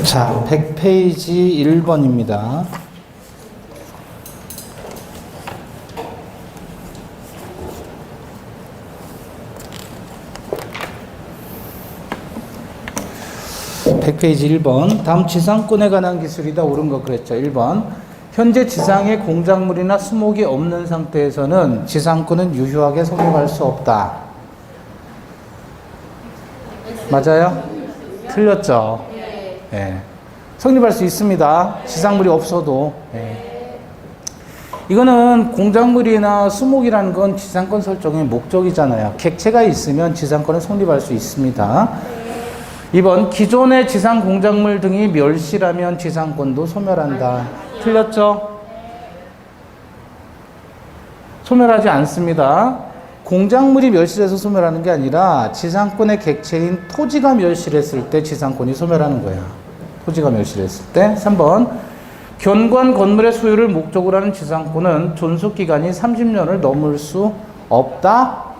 자, 100페이지 1번입니다. 페이지 1번. 다음 지상권에 관한 기술이다. 옳은 거 그랬죠. 1번. 현재 지상에 공작물이나 수목이 없는 상태에서는 지상권은 유효하게 성립할 수 없다. 맞아요? 틀렸죠? 네. 성립할 수 있습니다. 지상물이 없어도. 네. 이거는 공작물이나 수목이라는 건 지상권 설정의 목적이잖아요. 객체가 있으면 지상권은 성립할 수 있습니다. 2번, 기존의 지상 공작물 등이 멸실하면 지상권도 소멸한다. 틀렸죠? 소멸하지 않습니다. 공작물이 멸실해서 소멸하는 게 아니라 지상권의 객체인 토지가 멸실했을 때 지상권이 소멸하는 거야. 토지가 멸실했을 때. 3번, 견관 건물의 소유를 목적으로 하는 지상권은 존속기간이 30년을 넘을 수 없다?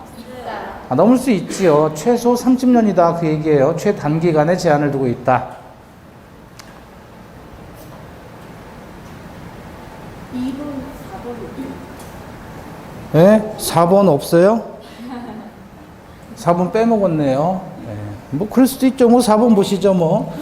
넘을 수 있지요. 최소 30년이다 그 얘기예요. 최단기간에 제한을 두고 있다. 2번, 4번. 네? 4번 없어요? 4번 빼먹었네요. 네. 뭐 그럴 수도 있죠. 뭐 4번 보시죠 뭐.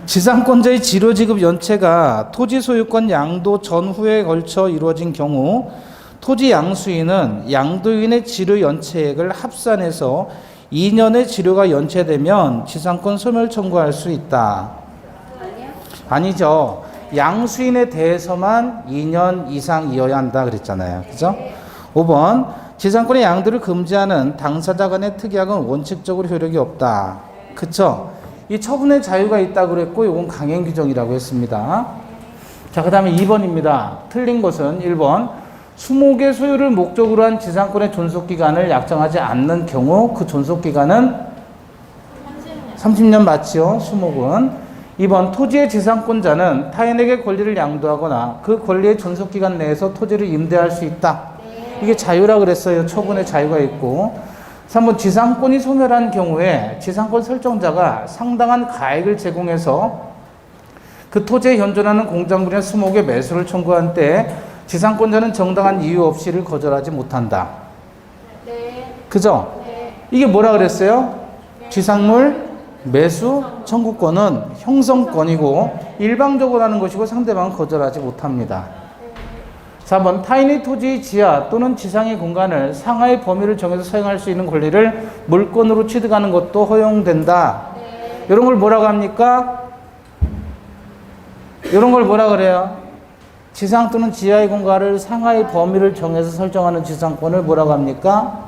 지상권자의 지료지급 연체가 토지 소유권 양도 전후에 걸쳐 이루어진 경우 토지 양수인은 양도인의 지료 연체액을 합산해서 2년의 지료가 연체되면 지상권 소멸 청구할 수 있다. 아니요? 아니죠. 양수인에 대해서만 2년 이상 이어야 한다 그랬잖아요. 그죠? 5번, 지상권의 양도를 금지하는 당사자 간의 특약은 원칙적으로 효력이 없다. 그쵸? 이 처분의 자유가 있다고 그랬고 이건 강행 규정이라고 했습니다. 자, 그 다음에 2번입니다. 틀린 것은 1번. 수목의 소유를 목적으로 한 지상권의 존속기간을 약정하지 않는 경우 그 존속기간은 30년 맞지요. 수목은. 2번, 토지의 지상권자는 타인에게 권리를 양도하거나 그 권리의 존속기간 내에서 토지를 임대할 수 있다. 이게 자유라 그랬어요. 처분의 자유가 있고. 3번, 지상권이 소멸한 경우에 지상권 설정자가 상당한 가액을 제공해서 그 토지에 현존하는 공작물이나 수목의 매수를 청구한 때 지상권자는 정당한 이유 없이 이를 거절하지 못한다. 네. 그죠? 네. 이게 뭐라 그랬어요? 지상물 매수 청구권은 형성권이고 일방적으로 하는 것이고 상대방은 거절하지 못합니다. 4번, 타인의 토지 지하 또는 지상의 공간을 상하의 범위를 정해서 사용할 수 있는 권리를 물권으로 취득하는 것도 허용된다. 네. 이런 걸 뭐라고 합니까? 이런 걸 뭐라 그래요? 지상 또는 지하의 공간을 상하의 범위를 정해서 설정하는 지상권을 뭐라고 합니까?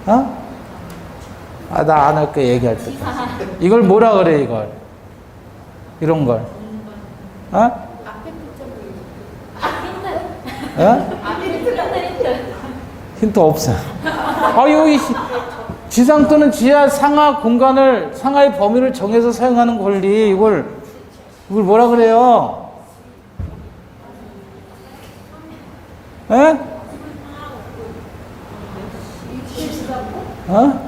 어? 아, 나 안 할게, 얘기할 때. 이걸 뭐라 그래, 이걸? 이런 걸. 어? 앞에 어? 힌트 없어. 아, 여기 지상 또는 지하 상하 공간을, 상하의 범위를 정해서 사용하는 권리, 이걸 뭐라 그래요? 에? 어?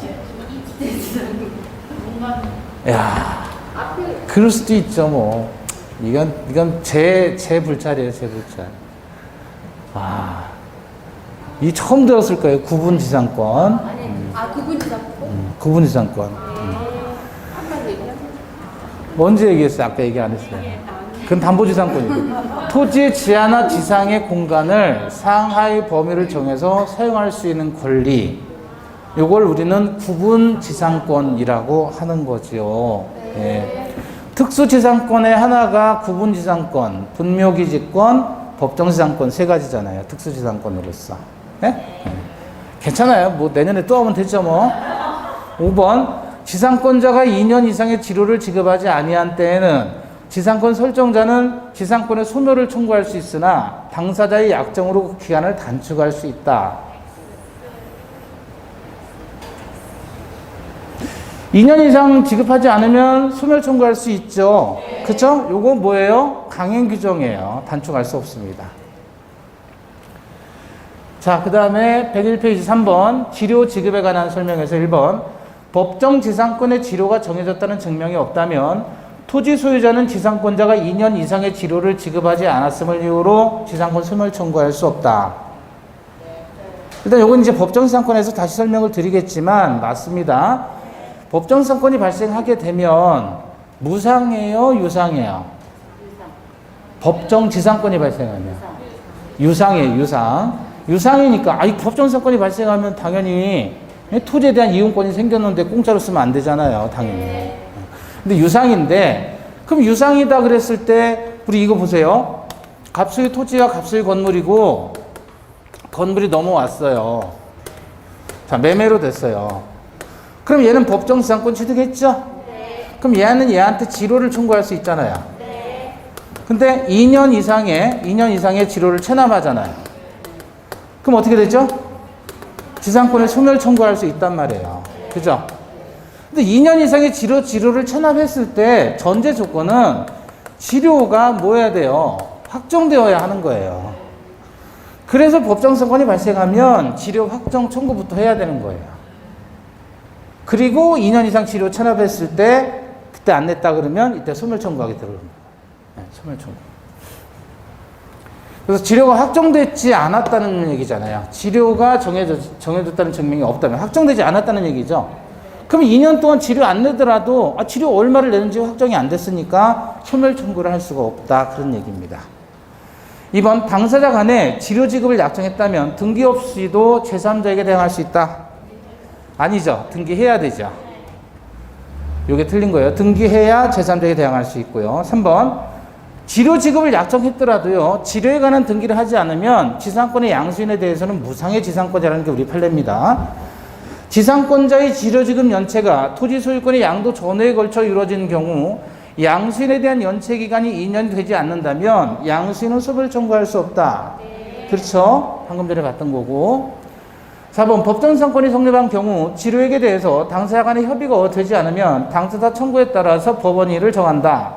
야, 그럴 수도 있죠, 뭐. 이건 제 불찰이에요, 제 불찰. 아, 이 처음 들었을 거예요, 구분 지상권. 구분 지상권? 구분 지상권. 아까 얘기하셨죠? 언제 얘기했어요? 아까 얘기 안 했어요. 그건 담보지상권이고. 토지의 지하나 지상의 공간을 상하의 범위를 정해서 사용할 수 있는 권리. 요걸 우리는 구분지상권이라고 하는 거지요. 예. 특수지상권의 하나가 구분지상권, 분묘기지권, 법정지상권 세 가지잖아요. 특수지상권으로서. 예? 예. 괜찮아요. 뭐 내년에 또 하면 되죠 뭐. 5번, 지상권자가 2년 이상의 지료를 지급하지 아니한 때에는 지상권 설정자는 지상권의 소멸을 청구할 수 있으나 당사자의 약정으로 그 기간을 단축할 수 있다. 2년 이상 지급하지 않으면 소멸 청구할 수 있죠. 그쵸? 요거 뭐예요? 강행 규정이에요. 단축할 수 없습니다. 자, 그 다음에 101페이지 3번 지료 지급에 관한 설명에서 1번 법정 지상권의 지료가 정해졌다는 증명이 없다면 토지 소유자는 지상권자가 2년 이상의 지료를 지급하지 않았음을 이유로 지상권 소멸 청구할 수 없다. 일단 요건 이제 법정 지상권에서 다시 설명을 드리겠지만 맞습니다. 법정 지상권이 발생하게 되면 무상이에요, 유상이에요? 법정 지상권이 발생하면 유상이에요, 유상. 유상이니까 법정 지상권이 발생하면 당연히 토지에 대한 이용권이 생겼는데 공짜로 쓰면 안 되잖아요, 당연히. 근데 유상인데, 그럼 유상이다 그랬을 때 우리 이거 보세요. 갑소유 토지와 갑소유 건물이고 건물이 넘어왔어요. 자, 매매로 됐어요. 그럼 얘는 법정 지상권 취득했죠? 그럼 얘는 얘한테 지료를 청구할 수 있잖아요. 근데 2년 이상의 지료를 체납하잖아요. 그럼 어떻게 되죠? 지상권을 소멸 청구할 수 있단 말이에요. 그죠? 근데 2년 이상의 지료를 체납했을 때 전제 조건은 지료가 뭐 해야 돼요? 확정되어야 하는 거예요. 그래서 법정 지상권이 발생하면 지료 확정 청구부터 해야 되는 거예요. 그리고 2년 이상 지료 체납했을 때 그때 안 냈다 그러면 이때 소멸 청구하게 들어옵니다. 네, 소멸 청구. 그래서 지료가 확정되지 않았다는 얘기잖아요. 지료가 정해졌다는 증명이 없다면 확정되지 않았다는 얘기죠. 그럼 2년 동안 지료 안 내더라도 지료 얼마를 내는지 확정이 안 됐으니까 소멸 청구를 할 수가 없다, 그런 얘기입니다. 2번, 당사자 간에 지료 지급을 약정했다면 등기 없이도 제3자에게 대항할 수 있다. 아니죠. 등기해야 되죠. 이게 틀린 거예요. 등기해야 제3자에게 대항할 수 있고요. 3번, 지료 지급을 약정했더라도요, 지료에 관한 등기를 하지 않으면 지상권의 양수인에 대해서는 무상의 지상권자라는 게 우리 판례입니다. 지상권자의 지료 지급 연체가 토지 소유권의 양도 전후에 걸쳐 이루어지는 경우 양수인에 대한 연체 기간이 2년이 되지 않는다면 양수인은 소멸 청구할 수 없다. 그렇죠? 방금 전에 봤던 거고. 4번, 법정 지상권이 성립한 경우 지료액에 대해서 당사자 간의 협의가 되지 않으면 당사자 청구에 따라서 법원이 이를 정한다.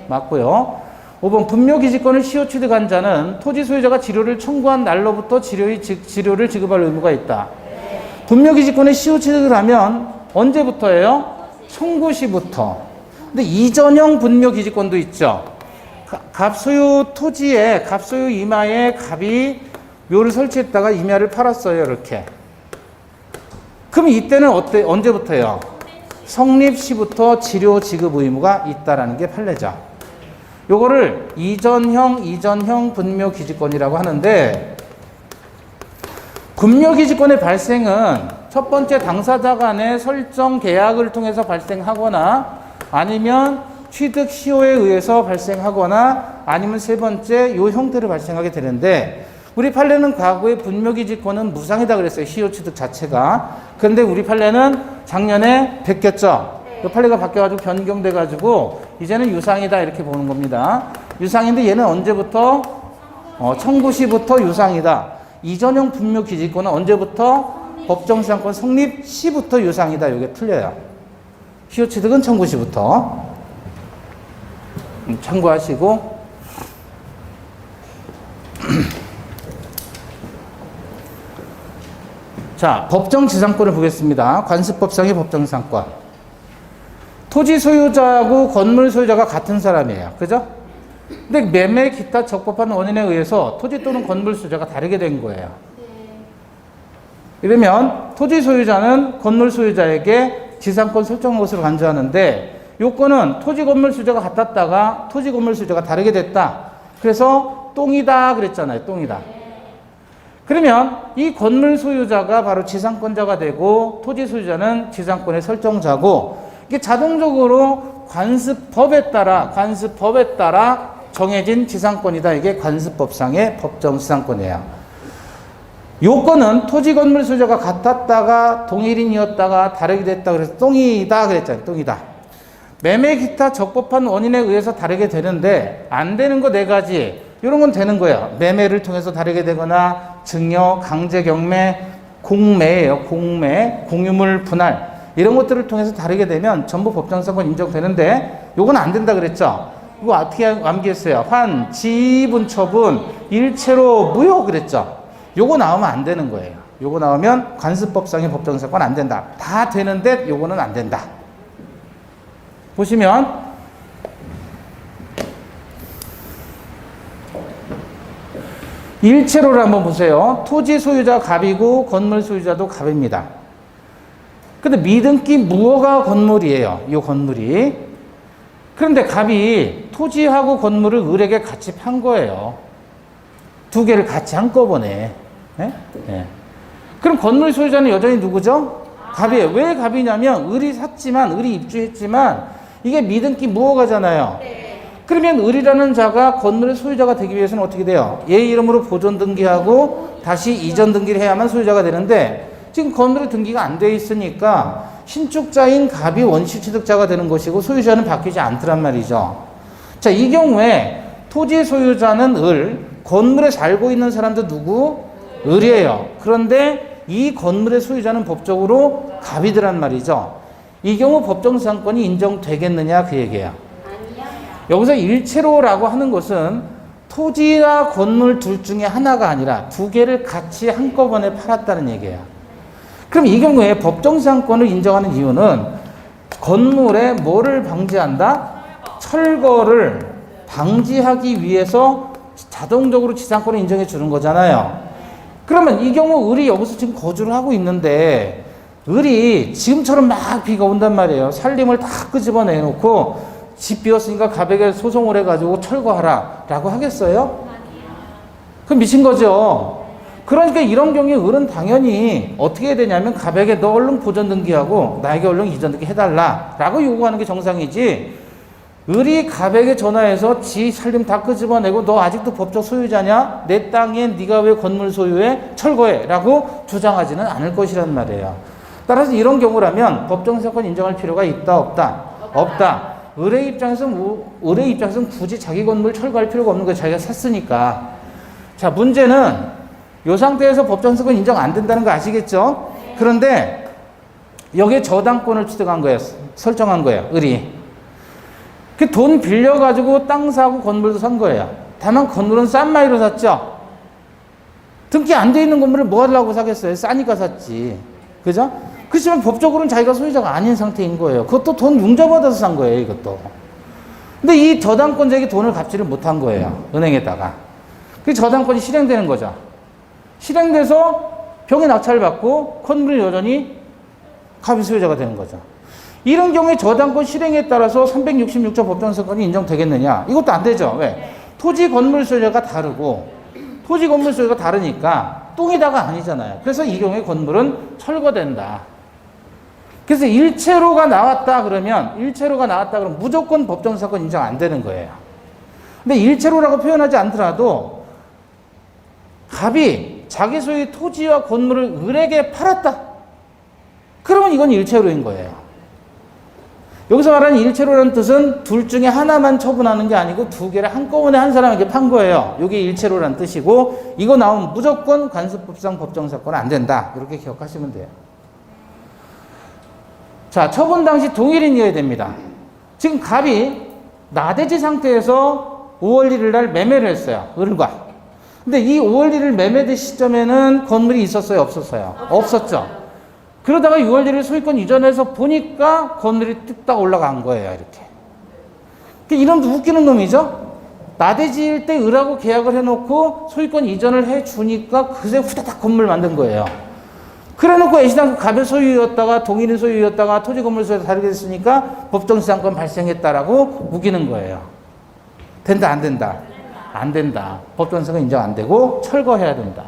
맞고요. 5번, 분묘기지권을 시효 취득한 자는 토지 소유자가 지료를 청구한 날로부터 지료를 지급할 의무가 있다. 분묘기지권의 시효 취득을 하면 언제부터예요? 청구 시부터. 근데 이전형 분묘기지권도 있죠. 갑소유 토지에, 갑소유 임야에 갑이 묘를 설치했다가 임야를 팔았어요, 이렇게. 그럼 이때는 언제부터요? 성립 시부터 지료 지급 의무가 있다라는 게 판례죠. 요거를 이전형 분묘기지권이라고 하는데, 분묘기지권의 발생은 첫 번째 당사자 간의 설정 계약을 통해서 발생하거나 아니면 취득 시효에 의해서 발생하거나 아니면 세 번째 요 형태로 발생하게 되는데, 우리 판례는 과거에 분묘기지권은 무상이다 그랬어요. 시효 취득 자체가. 그런데 우리 판례는 작년에 바뀌었죠. 그 판례가 바뀌어가지고 변경돼가지고 이제는 유상이다 이렇게 보는 겁니다. 유상인데 얘는 언제부터? 청구 시부터 유상이다. 이전형 분묘기지권은 언제부터? 법정 지상권 성립 시부터 유상이다. 이게 틀려요. 시효 취득은 청구 시부터. 참고하시고. 자, 법정 지상권을 보겠습니다. 관습법상의 법정 지상권. 토지 소유자하고 건물 소유자가 같은 사람이에요. 그죠? 근데 매매 기타 적법한 원인에 의해서 토지 또는 건물 소유자가 다르게 된 거예요. 이러면 토지 소유자는 건물 소유자에게 지상권 설정한 것으로 간주하는데, 요건은 토지 건물 소유자가 같았다가 토지 건물 소유자가 다르게 됐다. 그래서 똥이다 그랬잖아요. 똥이다. 그러면 이 건물 소유자가 바로 지상권자가 되고 토지 소유자는 지상권의 설정자고, 이게 자동적으로 관습법에 따라 정해진 지상권이다. 이게 관습법상의 법정 지상권이에요. 요건은 토지 건물 소유자가 같았다가 동일인이었다가 다르게 됐다 그래서 똥이다 그랬잖아요. 똥이다. 매매 기타 적법한 원인에 의해서 다르게 되는데, 안 되는 거 4가지. 이런 건 되는 거예요. 매매를 통해서 다르게 되거나 증여, 강제 경매, 공매예요. 공매, 공유물 분할. 이런 것들을 통해서 다르게 되면 전부 법정지상권 인정되는데, 요건 안 된다 그랬죠. 이거 어떻게 암기했어요? 환, 지분, 처분, 일체로 무효 그랬죠. 요거 나오면 안 되는 거예요. 요거 나오면 관습법상의 법정사건 안 된다. 다 되는데 요거는 안 된다. 보시면 일체로를 한번 보세요. 토지 소유자 갑이고 건물 소유자도 갑입니다. 근데 미등기 무허가 건물이에요. 이 건물이. 그런데 갑이 토지하고 건물을 을에게 같이 판 거예요. 두 개를 같이 한꺼번에. 네? 네. 그럼 건물 소유자는 여전히 누구죠? 갑이에요. 왜 갑이냐면 을이 샀지만, 을이 입주했지만 이게 미등기 무허가잖아요. 그러면 을이라는 자가 건물의 소유자가 되기 위해서는 어떻게 돼요? 얘 이름으로 보존 등기하고 다시 이전 등기를 해야만 소유자가 되는데 지금 건물의 등기가 안 돼 있으니까 신축자인 갑이 원시 취득자가 되는 것이고 소유자는 바뀌지 않더란 말이죠. 자, 이 경우에 토지 소유자는 을, 건물에 살고 있는 사람도 누구? 을이에요. 그런데 이 건물의 소유자는 법적으로 갑이더란 말이죠. 이 경우 법정상권이 인정되겠느냐 그 얘기예요. 여기서 일체로라고 하는 것은 토지와 건물 둘 중에 하나가 아니라 두 개를 같이 한꺼번에 팔았다는 얘기예요. 그럼 이 경우에 법정상권을 인정하는 이유는 건물에 뭐를 방지한다? 철거를 방지하기 위해서 자동적으로 지상권을 인정해 주는 거잖아요. 그러면 이 경우 을이 여기서 지금 거주를 하고 있는데 을이 지금처럼 막 비가 온단 말이에요. 살림을 다 끄집어내놓고 집 비었으니까 갑에게 소송을 해가지고 철거하라 라고 하겠어요? 그럼 미친 거죠. 그러니까 이런 경우에 을은 당연히 어떻게 해야 되냐면 갑에게 너 얼른 보존 등기하고 나에게 얼른 이전 등기 해달라 라고 요구하는 게 정상이지, 을이 갑에게 전화해서 지 살림 다 끄집어내고 너 아직도 법적 소유자냐? 내 땅에 네가 왜 건물 소유해? 철거해 라고 주장하지는 않을 것이란 말이에요. 따라서 이런 경우라면 법정사건 인정할 필요가 있다 없다? 없다. 을의 입장에서는 굳이 자기 건물 철거할 필요가 없는 거예요. 자기가 샀으니까. 자, 문제는 이 상태에서 법정사건 인정 안 된다는 거 아시겠죠? 그런데 여기에 저당권을 취득한 거예요. 설정한 거예요. 을이. 그 돈 빌려가지고 땅 사고 건물도 산 거예요. 다만 건물은 싼 마이로 샀죠? 등기 안 돼 있는 건물을 뭐 하려고 사겠어요? 싸니까 샀지. 그죠? 그렇지만 법적으로는 자기가 소유자가 아닌 상태인 거예요. 그것도 돈 융자받아서 산 거예요, 이것도. 근데 이 저당권자에게 돈을 갚지를 못한 거예요, 은행에다가. 그 저당권이 실행되는 거죠. 실행돼서 병에 낙찰을 받고 건물이 여전히 갑이 소유자가 되는 거죠. 이런 경우에 저당권 실행에 따라서 366조 법정사건이 인정되겠느냐? 이것도 안 되죠. 왜? 토지 건물 소유자가 다르고 토지 건물 소유가 다르니까 똥이다가 아니잖아요. 그래서 이 경우에 건물은 철거된다. 그래서 일체로가 나왔다 그러면 무조건 법정사건 인정 안 되는 거예요. 근데 일체로라고 표현하지 않더라도 갑이 자기 소유의 토지와 건물을 을에게 팔았다. 그러면 이건 일체로인 거예요. 여기서 말하는 일체로라는 뜻은 둘 중에 하나만 처분하는 게 아니고 두 개를 한꺼번에 한 사람에게 판 거예요. 이게 일체로라는 뜻이고, 이거 나오면 무조건 관습법상 법정사건은 안 된다. 이렇게 기억하시면 돼요. 자, 처분 당시 동일인이어야 됩니다. 지금 갑이 나대지 상태에서 5월 1일 날 매매를 했어요. 을과. 근데 이 5월 1일 매매된 시점에는 건물이 있었어요? 없었어요? 없었죠. 그러다가 6월 1일 소유권 이전해서 보니까 건물이 뚝딱 올라간 거예요, 이렇게. 이놈도 웃기는 놈이죠? 나대지일 때 을하고 계약을 해놓고 소유권 이전을 해주니까 그새 후다닥 건물 만든 거예요. 그래 놓고 애시당초 갑의 소유였다가 동일인 소유였다가 토지 건물 소유가 다르게 됐으니까 법정지상권 발생했다라고 우기는 거예요. 된다, 안 된다? 안 된다. 법정지상권 인정 안 되고 철거해야 된다.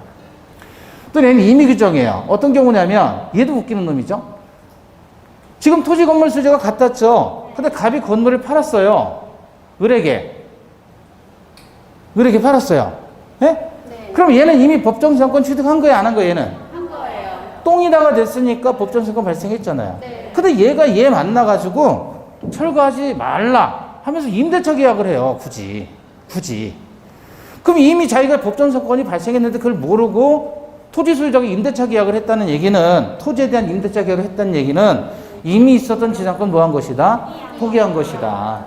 또 얘는 임의 규정이에요. 어떤 경우냐면 얘도 웃기는 놈이죠. 지금 토지 건물 소유자가 같았죠. 근데 갑이 건물을 팔았어요. 을에게 팔았어요. 예? 네. 그럼 얘는 이미 법정지상권 취득한 거예요, 안 한 거예요, 얘는? 한 거예요. 똥이다가 됐으니까 법정지상권 발생했잖아요. 네. 근데 얘가 얘 만나가지고 철거하지 말라 하면서 임대차 계약을 해요. 굳이. 그럼 이미 자기가 법정지상권이 발생했는데 그걸 모르고 토지 소유자가 임대차 계약을 했다는 얘기는, 토지에 대한 임대차 계약을 했다는 얘기는 이미 있었던 지상권 뭐 한 것이다? 포기한 것이다.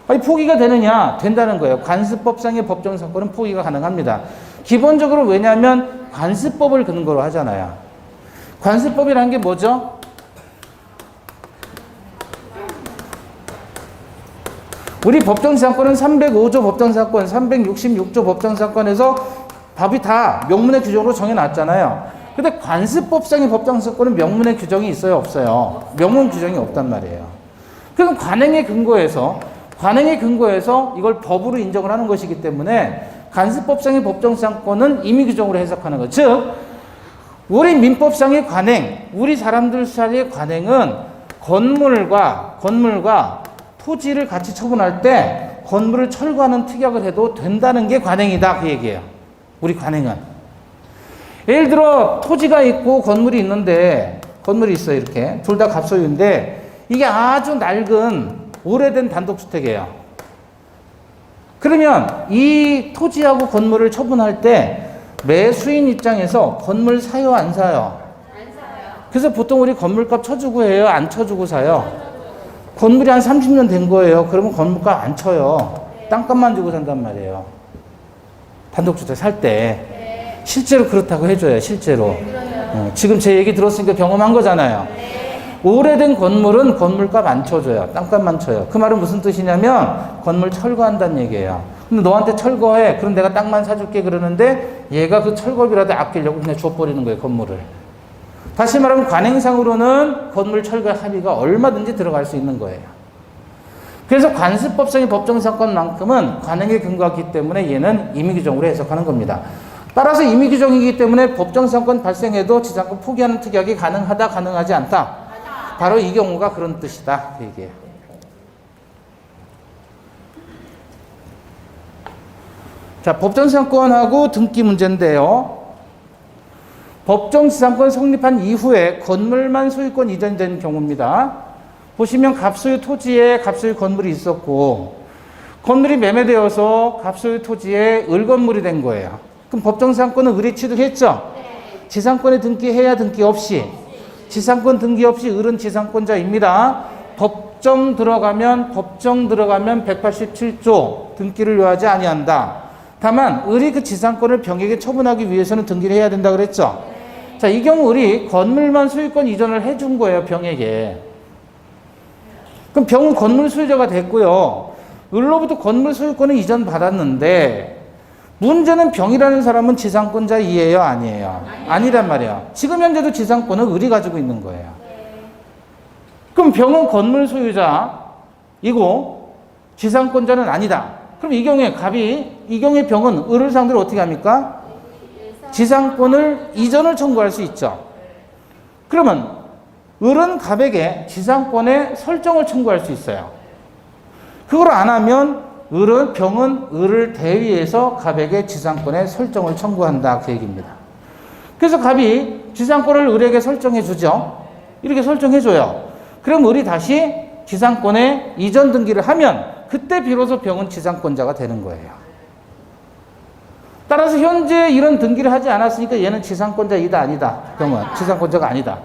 아니, 포기가 되느냐? 된다는 거예요. 관습법상의 법정지상권은 포기가 가능합니다. 기본적으로 왜냐하면 관습법을 근거로 하잖아요. 관습법이라는 게 뭐죠? 우리 법정지상권은 305조 법정지상권, 366조 법정지상권에서 법이 다 명문의 규정으로 정해놨잖아요. 근데 관습법상의 법정지상권은 명문의 규정이 있어요, 없어요? 명문 규정이 없단 말이에요. 그럼 관행의 근거에서 이걸 법으로 인정을 하는 것이기 때문에 관습법상의 법정지상권은 임의 규정으로 해석하는 것. 즉, 우리 민법상의 관행, 우리 사람들 사이의 관행은 건물과 토지를 같이 처분할 때 건물을 철거하는 특약을 해도 된다는 게 관행이다, 그 얘기예요. 우리 관행은. 예를 들어 토지가 있고 건물이 있는데, 건물이 있어요, 이렇게. 둘 다 갑소유인데 이게 아주 낡은 오래된 단독주택이에요. 그러면 이 토지하고 건물을 처분할 때 매수인 입장에서 건물 사요, 안 사요? 안 사요. 그래서 보통 우리 건물값 쳐주고 해요, 안 쳐주고 사요? 건물이 한 30년 된 거예요. 그러면 건물값 안 쳐요. 땅값만 주고 산단 말이에요. 단독주택 살 때. 실제로 그렇다고 해줘요, 실제로. 지금 제 얘기 들었으니까 경험한 거잖아요. 오래된 건물은 건물값 안 쳐줘요. 땅값만 쳐요. 그 말은 무슨 뜻이냐면 건물 철거한다는 얘기예요. 근데 너한테 철거해. 그럼 내가 땅만 사줄게 그러는데 얘가 그 철거비라도 아끼려고 그냥 줘버리는 거예요, 건물을. 다시 말하면 관행상으로는 건물 철거 합의가 얼마든지 들어갈 수 있는 거예요. 그래서 관습법상의 법정지상권만큼은 관행에 근거하기 때문에 얘는 임의규정으로 해석하는 겁니다. 따라서 임의규정이기 때문에 법정지상권 발생해도 지상권 포기하는 특약이 가능하다, 가능하지 않다. 바로 이 경우가 그런 뜻이다, 그 얘기예요. 자, 법정지상권하고 등기 문제인데요. 법정지상권 성립한 이후에 건물만 소유권 이전이 된 경우입니다. 보시면 갑소유 토지에 갑소유 건물이 있었고 건물이 매매되어서 갑소유 토지에 을건물이 된 거예요. 그럼 법정지상권은 을이 취득했죠? 지상권에 등기해야 등기 없이. 지상권 등기 없이 을은 지상권자입니다. 법정 들어가면 187조 등기를 요하지 아니한다. 다만 을이 그 지상권을 병에게 처분하기 위해서는 등기를 해야 된다 그랬죠? 자, 이 경우 을이 건물만 소유권 이전을 해준 거예요, 병에게. 그럼 병은 건물 소유자가 됐고요. 을로부터 건물 소유권을 이전 받았는데 문제는 병이라는 사람은 지상권자이에요, 아니에요? 아니란 말이에요. 지금 현재도 지상권은 을이 가지고 있는 거예요. 그럼 병은 건물 소유자이고 지상권자는 아니다. 그럼 이 경우에 이 경우에 병은 을을 상대로 어떻게 합니까? 지상권을 이전을 청구할 수 있죠. 그러면 을은 갑에게 지상권의 설정을 청구할 수 있어요. 그걸 안 하면 병은 을을 대위해서 갑에게 지상권의 설정을 청구한다, 그 얘기입니다. 그래서 갑이 지상권을 을에게 설정해 주죠. 이렇게 설정해 줘요. 그럼 을이 다시 지상권의 이전 등기를 하면 그때 비로소 병은 지상권자가 되는 거예요. 따라서 현재 이런 등기를 하지 않았으니까 얘는 지상권자이다, 아니다? 병은 지상권자가 아니다.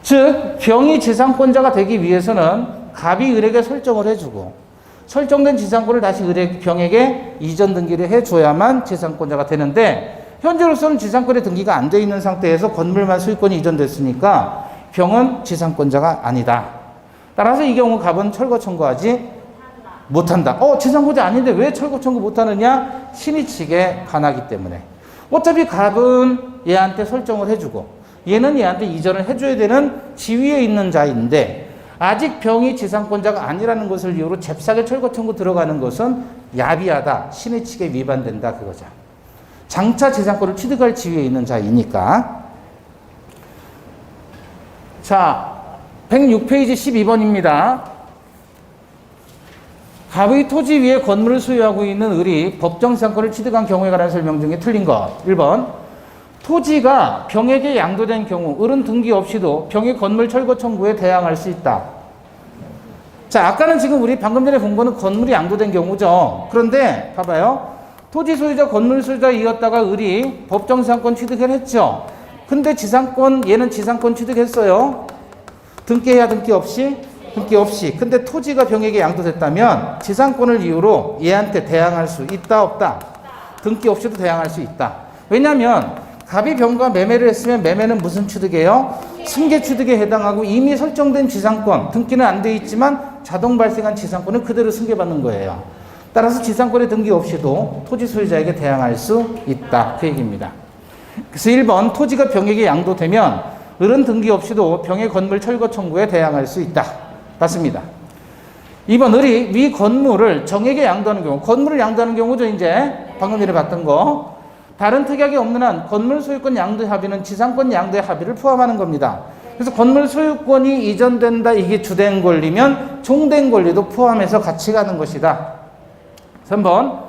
즉 병이 지상권자가 되기 위해서는 갑이 을에게 설정을 해주고 설정된 지상권을 다시 병에게 이전 등기를 해줘야만 지상권자가 되는데 현재로서는 지상권의 등기가 안 돼 있는 상태에서 건물만 소유권이 이전됐으니까 병은 지상권자가 아니다. 따라서 이 경우 갑은 철거 청구하지 못한다. 지상권자 아닌데 왜 철거 청구 못하느냐? 신의 측에 관하기 때문에. 어차피 갑은 얘한테 설정을 해주고 얘는 얘한테 이전을 해줘야 되는 지위에 있는 자인데 아직 병이 지상권자가 아니라는 것을 이유로 잽싸게 철거 청구 들어가는 것은 야비하다. 신의 측에 위반된다, 그거죠. 장차 지상권을 취득할 지위에 있는 자이니까. 자, 106페이지 12번입니다. 갑의 토지 위에 건물을 소유하고 있는 을이 법정지상권을 취득한 경우에 관한 설명 중에 틀린 것. 1번. 토지가 병에게 양도된 경우 을은 등기 없이도 병의 건물 철거 청구에 대항할 수 있다. 자, 아까는 지금 우리 방금 전에 본 거는 건물이 양도된 경우죠. 그런데 봐봐요. 토지 소유자, 건물 소유자이었다가 을이 법정지상권 취득을 했죠. 근데 얘는 지상권 취득했어요. 등기해야 등기 없이? 등기 없이. 근데 토지가 병에게 양도됐다면 지상권을 이유로 얘한테 대항할 수 있다, 없다? 등기 없이도 대항할 수 있다. 왜냐하면 갑이 병과 매매를 했으면 매매는 무슨 취득이에요? 승계 취득에 해당하고 이미 설정된 지상권, 등기는 안 돼 있지만 자동 발생한 지상권을 그대로 승계받는 거예요. 따라서 지상권의 등기 없이도 토지 소유자에게 대항할 수 있다. 그 얘기입니다. 그래서 1번 토지가 병에게 양도되면 을은 등기 없이도 병의 건물 철거 청구에 대항할 수 있다. 맞습니다. 2번 을이 위 건물을 정에게 양도하는 경우, 건물을 양도하는 경우죠. 이제 방금 전에 봤던 거. 다른 특약이 없는 한 건물 소유권 양도 합의는 지상권 양도의 합의를 포함하는 겁니다. 그래서 건물 소유권이 이전된다, 이게 주된 권리면 종된 권리도 포함해서 같이 가는 것이다. 3번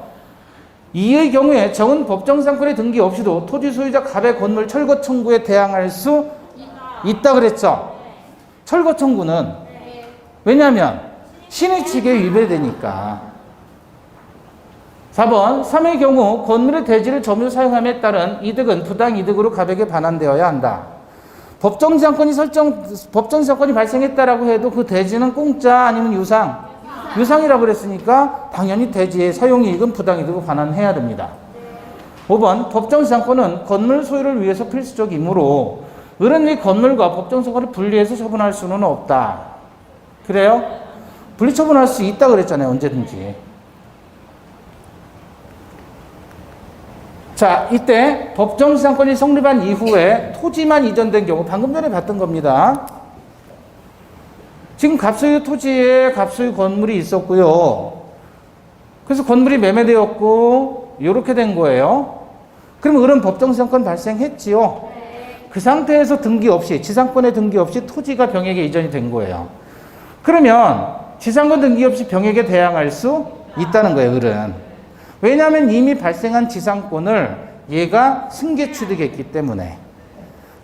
이의 경우에 정은 법정상권의 등기 없이도 토지 소유자 갑의 건물 철거 청구에 대항할 수 있다 그랬죠. 철거 청구는 왜냐하면 신의 측에 위배되니까. 4번 3의 경우 건물의 대지를 점유 사용함에 따른 이득은 부당 이득으로 갑에게 반환되어야 한다. 법정지상권이 발생했다라고 해도 그 대지는 공짜 아니면 유상이라고 그랬으니까 당연히 대지의 사용이익은 부당이득으로 반환해야 됩니다. 5번 법정지상권은 건물 소유를 위해서 필수적이므로 을은 이 건물과 법정지상권을 분리해서 처분할 수는 없다. 그래요? 분리처분할 수 있다 그랬잖아요. 언제든지. 자, 이때 법정지상권이 성립한 이후에 토지만 이전된 경우 방금 전에 봤던 겁니다. 지금 갑소유 토지에 갑소유 건물이 있었고요. 그래서 건물이 매매되었고 이렇게 된 거예요. 그럼 을은 법정지상권 발생했지요. 그 상태에서 등기 없이, 지상권의 등기 없이 토지가 병에게 이전이 된 거예요. 그러면 지상권 등기 없이 병에게 대항할 수 있다는 거예요. 을은. 왜냐하면 이미 발생한 지상권을 얘가 승계 취득했기 때문에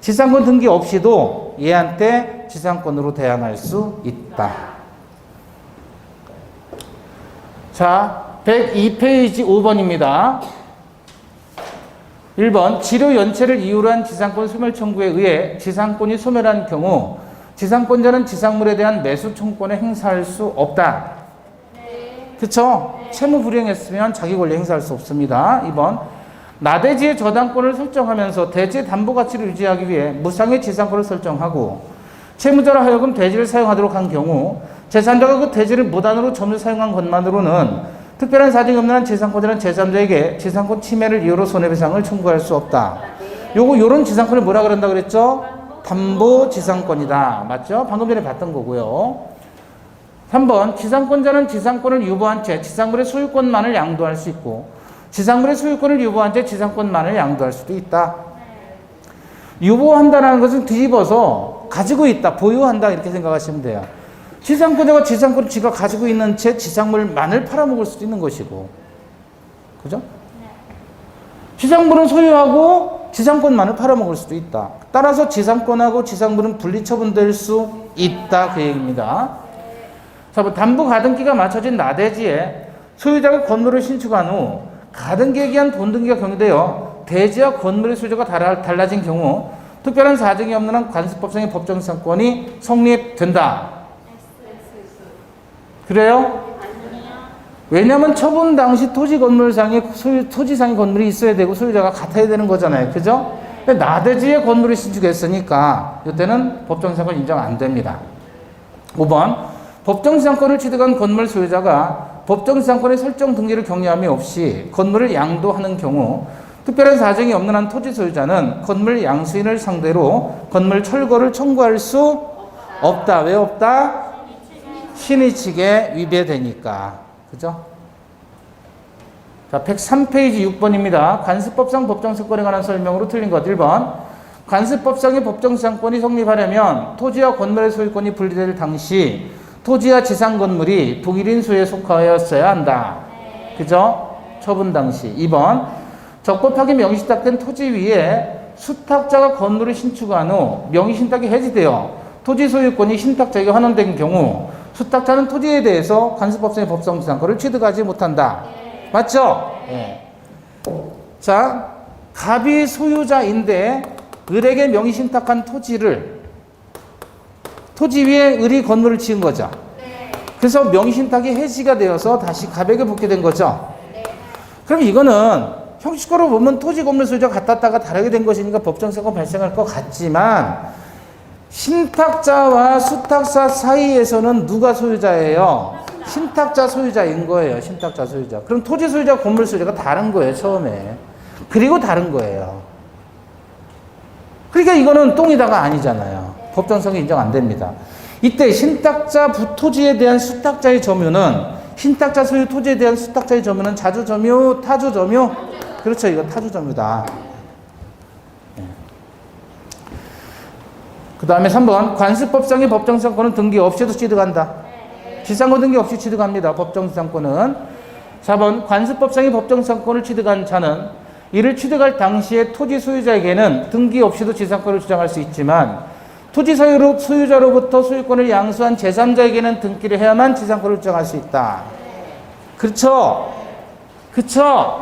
지상권 등기 없이도 얘한테 지상권으로 대항할 수 있다. 자, 102페이지 5번입니다. 1번 지료 연체를 이유로 한 지상권 소멸 청구에 의해 지상권이 소멸한 경우 지상권자는 지상물에 대한 매수 청구권을 행사할 수 없다. 그쵸? 채무 불이행했으면 자기 권리 행사할 수 없습니다. 2번 나대지의 저당권을 설정하면서 대지의 담보 가치를 유지하기 위해 무상의 지상권을 설정하고 채무자로 하여금 대지를 사용하도록 한 경우 제3자가 그 대지를 무단으로 점유 사용한 것만으로는 특별한 사정이 없는 한 제3권자는 제3자에게 지상권 침해를 이유로 손해배상을 청구할 수 없다. 요런 지상권을 뭐라 그런다 그랬죠? 담보 지상권이다. 맞죠? 방금 전에 봤던 거고요. 3번 지상권자는 지상권을 유보한 채 지상물의 소유권만을 양도할 수 있고 지상물의 소유권을 유보한 채 지상권만을 양도할 수도 있다. 유보한다는 것은 뒤집어서 가지고 있다, 보유한다 이렇게 생각하시면 돼요. 지상권자가 지상권을 지가 가지고 있는 채 지상물만을 팔아먹을 수도 있는 것이고, 그죠? 지상물은 소유하고 지상권만을 팔아먹을 수도 있다. 따라서 지상권하고 지상물은 분리처분될 수 있다 그 얘기입니다. 자, 담보 가등기가 맞춰진 나대지에 소유자가 건물을 신축한 후 가등기에 기한 본등기가 경유되어 대지와 건물의 소유자가 달라진 경우 특별한 사정이 없는 한 관습법상의 법정지상권이 성립된다. 그래요? 왜냐하면 처분 당시 토지상의 건물이 있어야 되고 소유자가 같아야 되는 거잖아요. 그죠? 나대지에 건물을 신축했으니까 이때는 법정지상권 인정 안 됩니다. 5번 법정지상권을 취득한 건물 소유자가 법정지상권의 설정 등기를 경유함이 없이 건물을 양도하는 경우 특별한 사정이 없는 한 토지 소유자는 건물 양수인을 상대로 건물 철거를 청구할 수 없다. 왜 없다? 신의 측에 위배되니까. 그죠? 자, 103페이지 6번입니다. 관습법상 법정지상권에 관한 설명으로 틀린 것 1번. 관습법상의 법정지상권이 성립하려면 토지와 건물의 소유권이 분리될 당시 토지와 지상 건물이 북일인 수에 속하였어야 한다. 그죠? 처분 당시. 2번. 적법하게 명의신탁된 토지 위에 수탁자가 건물을 신축한 후 명의신탁이 해지되어 토지 소유권이 신탁자에게 환원된 경우 수탁자는 토지에 대해서 관습법상의 법정지상권을 취득하지 못한다. 맞죠? 네. 자, 갑이 소유자인데 을에게 명의신탁한 토지 위에 을이 건물을 지은 거죠. 그래서 명의신탁이 해지가 되어서 다시 갑에게 붙게 된 거죠. 그럼 이거는 형식적으로 보면 토지 건물 소유자가 같았다가 다르게 된 것이니까 법정사건 발생할 것 같지만 신탁자와 수탁자 사이에서는 누가 소유자예요? 신탁자 소유자인 거예요. 신탁자 소유자. 그럼 토지 소유자, 건물 소유자가 다른 거예요. 처음에. 그리고 다른 거예요. 그러니까 이거는 똥이다가 아니잖아요. 법정성이 인정 안 됩니다. 이때 신탁자 부토지에 대한 수탁자의 점유는 신탁자 소유 토지에 대한 수탁자의 점유는 자주 점유, 타주 점유? 그렇죠. 이거 타주 점유다. 그 다음에 3번 관습법상의 법정상권은 등기 없이도 취득한다. 지상권 등기 없이 취득합니다. 법정상권은. 4번 관습법상의 법정상권을 취득한 자는 이를 취득할 당시에 토지 소유자에게는 등기 없이도 지상권을 주장할 수 있지만 토지 소유자로부터 소유권을 양수한 제3자에게는 등기를 해야만 지상권을 주장할 수 있다. 그렇죠? 그렇죠?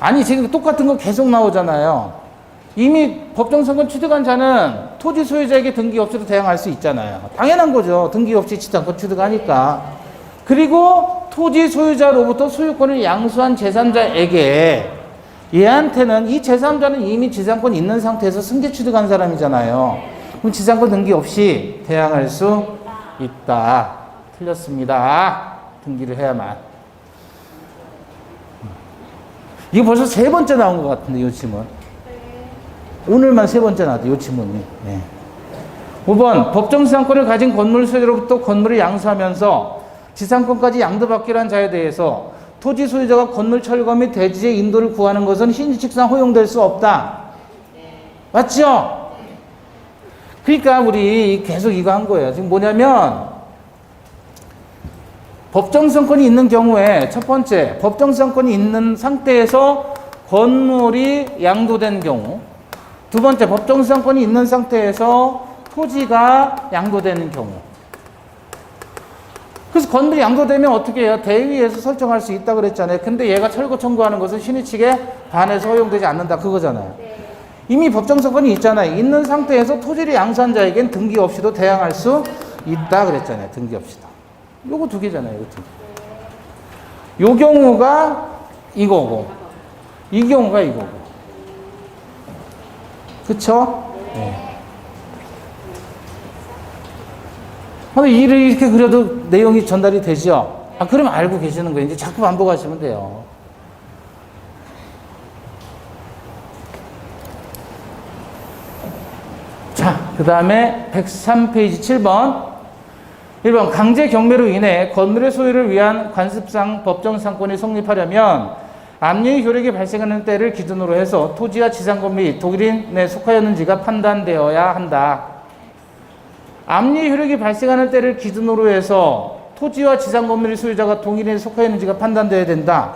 아니 지금 똑같은 거 계속 나오잖아요. 이미 법정상권 취득한 자는 토지 소유자에게 등기 없이도 대항할 수 있잖아요. 당연한 거죠. 등기 없이 지상권 취득하니까. 그리고 토지 소유자로부터 소유권을 양수한 제3자에게 얘한테는 이 제3자는 이미 지상권 있는 상태에서 승계 취득한 사람이잖아요. 그럼 지상권 등기 없이 대항할 수 있다. 틀렸습니다. 등기를 해야만. 이거 벌써 3번째 나온 것 같은데 이 질문. 오늘만 3번째 나왔다. 이 질문이. 네. 5번 법정지상권을 가진 건물 소유자로부터 건물을 양수하면서 지상권까지 양도받기로 한 자에 대해서 토지 소유자가 건물 철거 및 대지의 인도를 구하는 것은 신규칙상 허용될 수 없다. 맞죠? 그러니까 우리 계속 이거 한 거예요. 지금 뭐냐면 법정지상권이 있는 경우에 첫 번째 법정지상권이 있는 상태에서 건물이 양도된 경우, 두 번째 법정지상권이 있는 상태에서 토지가 양도되는 경우. 그래서 건물이 양도되면 어떻게 해요? 대위에서 설정할 수 있다 그랬잖아요. 근데 얘가 철거 청구하는 것은 신의 측에 반해서 허용되지 않는다 그거잖아요. 이미 법정지상권이 있잖아요. 있는 상태에서 토지를 양수한 자에겐 등기 없이도 대항할 수 있다 그랬잖아요. 등기 없이도. 요거 2개잖아요. 요거 2개. 요 경우가 이거고 이 경우가 이거고. 그쵸? 네. 근데 이렇게 그려도 내용이 전달이 되죠? 아, 그러면 알고 계시는 거예요. 이제 자꾸 반복하시면 돼요. 자, 그 다음에 103페이지 7번. 1번 강제 경매로 인해 건물의 소유를 위한 관습상 법정상권이 성립하려면 압류의 효력이 발생하는 때를 기준으로 해서 토지와 지상권 및 독일인에 속하였는지가 판단되어야 한다. 압류의 효력이 발생하는 때를 기준으로 해서 토지와 지상권 및 소유자가 동일인에 속하였는지가 판단되어야 된다.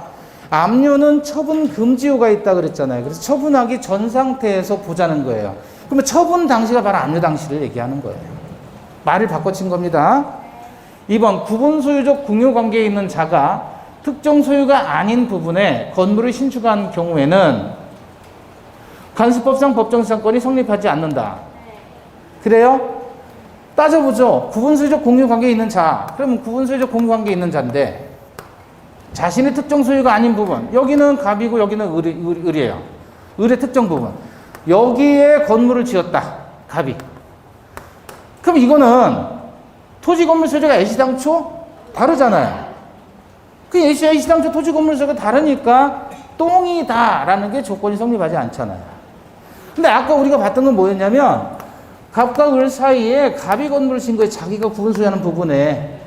압류는 처분 금지효가 있다 그랬잖아요. 그래서 처분하기 전 상태에서 보자는 거예요. 그러면 처분 당시가 바로 압류 당시를 얘기하는 거예요. 말을 바꿔친 겁니다. 2번 구분 소유적 공유 관계에 있는 자가 특정 소유가 아닌 부분에 건물을 신축한 경우에는 관습법상 법정지상권이 성립하지 않는다. 그래요? 따져보죠. 구분 소유적 공유 관계에 있는 자. 그러면 구분 소유적 공유 관계에 있는 자인데 자신의 특정 소유가 아닌 부분. 여기는 갑이고 여기는 을이에요. 을의 특정 부분. 여기에 건물을 지었다. 갑이. 그럼 이거는 토지 건물 소유자가 애시당초 다르잖아요. 그 애시당초 토지 건물 소유가 다르니까 똥이다라는 게 조건이 성립하지 않잖아요. 근데 아까 우리가 봤던 건 뭐였냐면 갑과 을 사이에 갑이 건물을 진 거에 자기가 구분 소유하는 부분에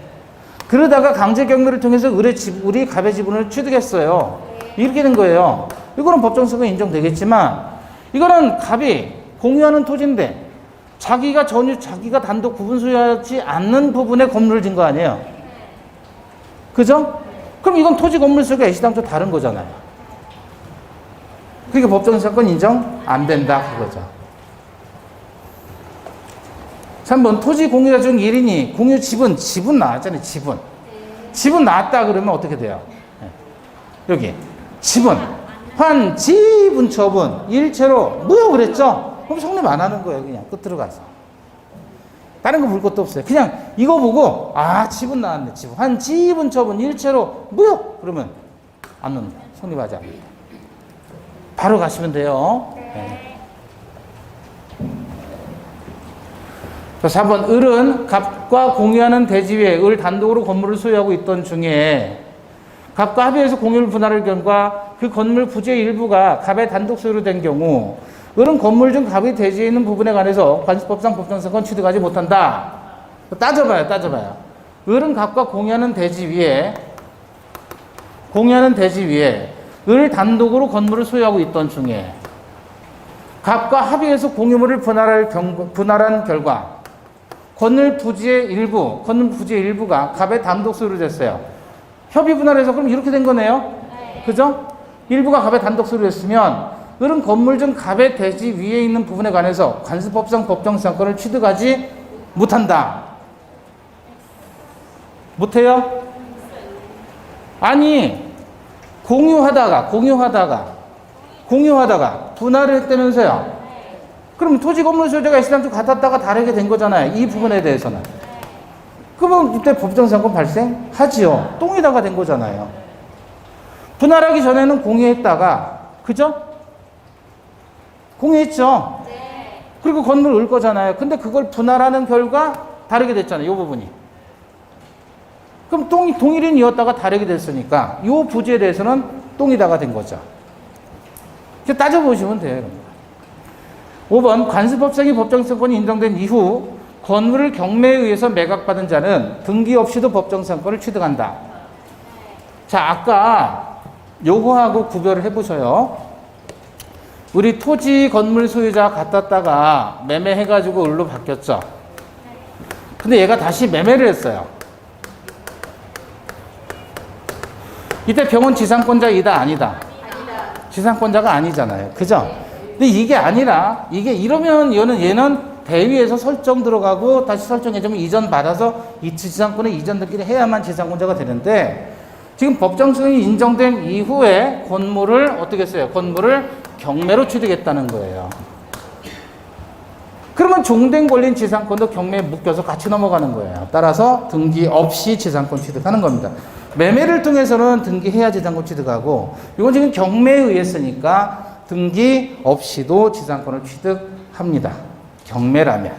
그러다가 강제 경매를 통해서 을이 갑의 지분을 취득했어요. 이렇게 된 거예요. 이거는 법정성은 인정되겠지만 이거는 갑이 공유하는 토지인데 자기가 단독 구분 소유하지 않는 부분에 건물을 진 거 아니에요. 그죠? 그럼 이건 토지 건물 소유가 애시당초 다른 거잖아요. 그러니까 법정지상권 인정 안 된다 그거죠. 3번 토지 공유자 중 1인이 공유 지분 나왔잖아요. 지분 나왔다 그러면 어떻게 돼요? 여기 지분 환 지분 처분 일체로 무효 그랬죠? 그럼 성립 안 하는 거예요. 그냥 끝으로 가서 다른 거 볼 것도 없어요. 그냥 이거 보고 지분 나왔네. 지분 환 지분 처분 일체로 무효 그러면 않는다. 성립하지 않는다. 바로 가시면 돼요. 네. 자, 4번. 을은 갑과 공유하는 대지 위에 을 단독으로 건물을 소유하고 있던 중에 갑과 합의해서 공유를 분할할 경우가 그 건물 부지의 일부가 갑의 단독 소유로 된 경우 을은 건물 중 갑의 대지에 있는 부분에 관해서 관습법상 법정성권 취득하지 못한다. 따져봐요. 을은 갑과 공유하는 대지 위에 을 단독으로 건물을 소유하고 있던 중에 갑과 합의해서 공유물을 분할한 결과 건물 부지의 일부가 갑의 단독 소유로 됐어요. 협의 분할해서 그럼 이렇게 된 거네요. 그죠? 일부가 갑의 단독 소유로 됐으면 을은 건물 중 갑의 대지 위에 있는 부분에 관해서 관습법상 법정상권을 취득하지 못한다. 못해요? 아니, 공유하다가 분할을 했다면서요. 그럼 토지 건물 소유자가 X랑 같았다가 다르게 된 거잖아요. 이 부분에 대해서는. 그러면 이때 법정상권 발생하지요. 똥이다가 된 거잖아요. 분할하기 전에는 공유했다가, 그죠? 공유했죠? 네. 그리고 건물 을 거잖아요. 근데 그걸 분할하는 결과 다르게 됐잖아요. 이 부분이. 그럼 동일인이었다가 다르게 됐으니까 이 부지에 대해서는 똥이다가 된 거죠. 이렇게 따져보시면 돼요. 5번. 관습법상의 법정상권이 인정된 이후 건물을 경매에 의해서 매각받은 자는 등기 없이도 법정상권을 취득한다. 자, 아까 요거하고 구별을 해보셔요. 우리 토지 건물 소유자 같았다가 매매해가지고 을로 바뀌었죠. 근데 얘가 다시 매매를 했어요. 이때 병원 지상권자이다 아니다? 지상권자가 아니잖아요. 그죠? 근데 이게 아니라 이러면 얘는 대위에서 설정 들어가고 다시 설정해주면 이전 받아서 이 지상권에 이전들끼리 해야만 지상권자가 되는데 지금 법정성이 인정된 이후에 건물을 어떻게 했어요? 건물을 경매로 취득했다는 거예요. 그러면 종된 권리인 지상권도 경매에 묶여서 같이 넘어가는 거예요. 따라서 등기 없이 지상권 취득하는 겁니다. 매매를 통해서는 등기해야 지상권 취득하고 이건 지금 경매에 의했으니까 등기 없이도 지상권을 취득합니다. 경매라면.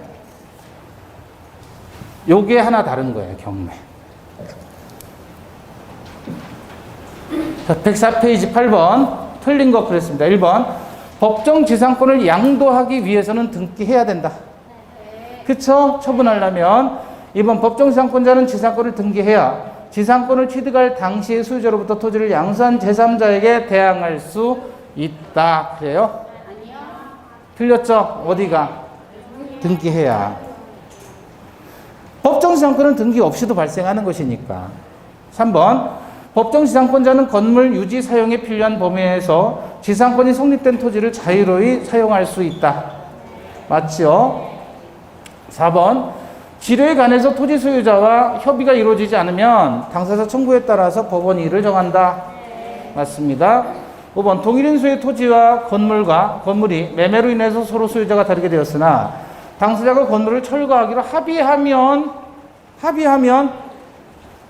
요게 하나 다른 거예요. 경매. 자, 104페이지 8번 틀린 거 그랬습니다. 1번 법정 지상권을 양도하기 위해서는 등기해야 된다. 그쵸? 처분하려면 2번 법정 지상권자는 지상권을 등기해야 지상권을 취득할 당시의 소유자로부터 토지를 양수한 제3자에게 대항할 수 있다. 그래요? 아니요. 틀렸죠? 어디가? 등기해야. 법정지상권은 등기 없이도 발생하는 것이니까. 3번 법정지상권자는 건물 유지 사용에 필요한 범위에서 지상권이 성립된 토지를 자유로이 사용할 수 있다. 맞죠? 4번 지료에 관해서 토지 소유자와 협의가 이루어지지 않으면 당사자 청구에 따라서 법원이 이를 정한다. 맞습니다. 5번 동일인 소유의 토지와 건물이 매매로 인해서 서로 소유자가 다르게 되었으나 당사자가 건물을 철거하기로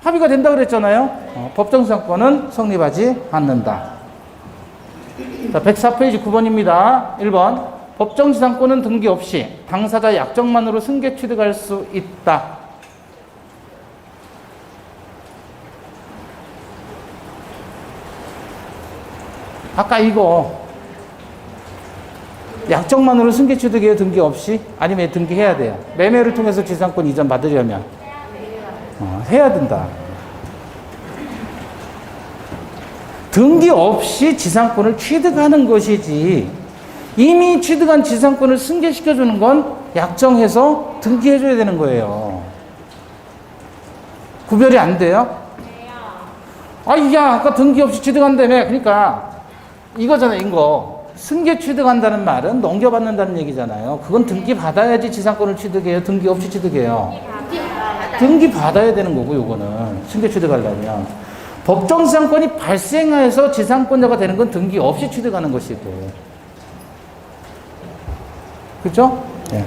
합의가 된다 그랬잖아요. 법정지상권은 성립하지 않는다. 자, 104페이지 9번입니다. 1번 법정지상권은 등기 없이 당사자 약정만으로 승계 취득할 수 있다. 아까 이거 약정만으로 승계 취득해요? 등기 없이? 아니면 등기해야 돼요? 매매를 통해서 지상권 이전 받으려면 해야 된다. 등기 없이 지상권을 취득하는 것이지 이미 취득한 지상권을 승계시켜주는 건 약정해서 등기해줘야 되는 거예요. 구별이 안 돼요? 아까 등기 없이 취득한다며. 그러니까 이거잖아요. 이거 승계 취득한다는 말은 넘겨받는다는 얘기잖아요. 그건 등기 받아야지 지상권을 취득해요? 등기 없이 취득해요? 등기 받아야 되는 거고, 요거는 승계 취득하려면 법정 지상권이 발생해서 지상권자가 되는 건 등기 없이 취득하는 것이고, 그렇죠? 네.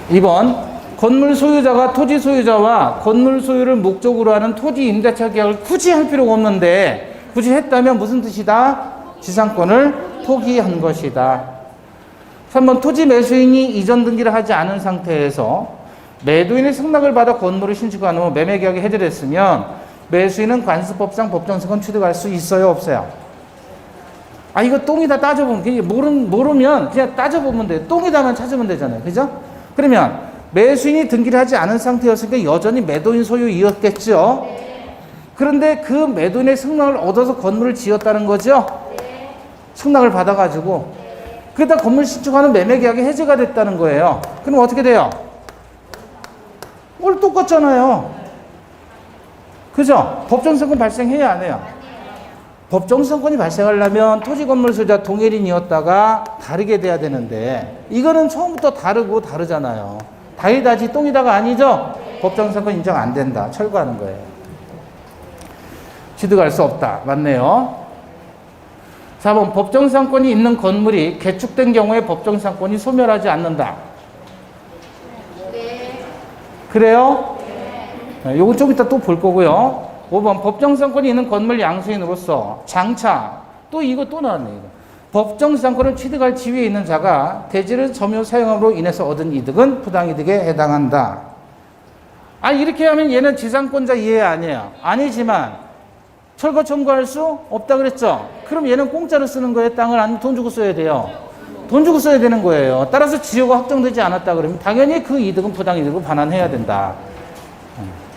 2번 건물 소유자가 토지 소유자와 건물 소유를 목적으로 하는 토지 임대차 계약을 굳이 할 필요가 없는데 굳이 했다면 무슨 뜻이다? 지상권을 포기한 것이다. 3번 토지 매수인이 이전 등기를 하지 않은 상태에서 매도인의 승낙을 받아 건물을 신축한 후 매매 계약이 해제됐으면 매수인은 관습법상 법정세권 취득할 수 있어요, 없어요? 아, 이거 똥이다 따져보면, 그냥 모르면 그냥 따져보면 돼요. 똥이다만 찾으면 되잖아요. 그죠? 그러면 매수인이 등기를 하지 않은 상태였으니까 여전히 매도인 소유이었겠죠? 그런데 그 매도인의 승낙을 얻어서 건물을 지었다는 거죠? 승낙을 받아가지고. 그러다 건물 신축하는 매매 계약이 해제가 됐다는 거예요. 그럼 어떻게 돼요? 원래 똑같잖아요. 그죠? 법정세권 발생해야 안 해요? 법정세권이 발생하려면 토지 건물 소유자 동일인이었다가 다르게 돼야 되는데 이거는 처음부터 다르고 다르잖아요. 다이다지 똥이다가 아니죠? 법정세권 인정 안 된다. 철거하는 거예요. 취득할 수 없다. 맞네요. 4번 법정상권이 있는 건물이 개축된 경우에 법정상권이 소멸하지 않는다. 그래요? 네. 요거 좀 이따 또 볼 거고요. 5번 법정상권이 있는 건물 양수인으로서 장차 또 이거 또 나왔네. 이거. 법정상권을 취득할 지위에 있는 자가 대지를 점유 사용함으로 인해서 얻은 이득은 부당이득에 해당한다. 아 이렇게 하면 얘는 지상권자 이해 아니에요. 아니지만 철거 청구할 수 없다 그랬죠. 그럼 얘는 공짜로 쓰는 거예요? 땅을 아니면 돈 주고 써야 돼요? 돈 주고 써야 되는 거예요. 따라서 지효가 확정되지 않았다 그러면 당연히 그 이득은 부당이득으로 반환해야 된다.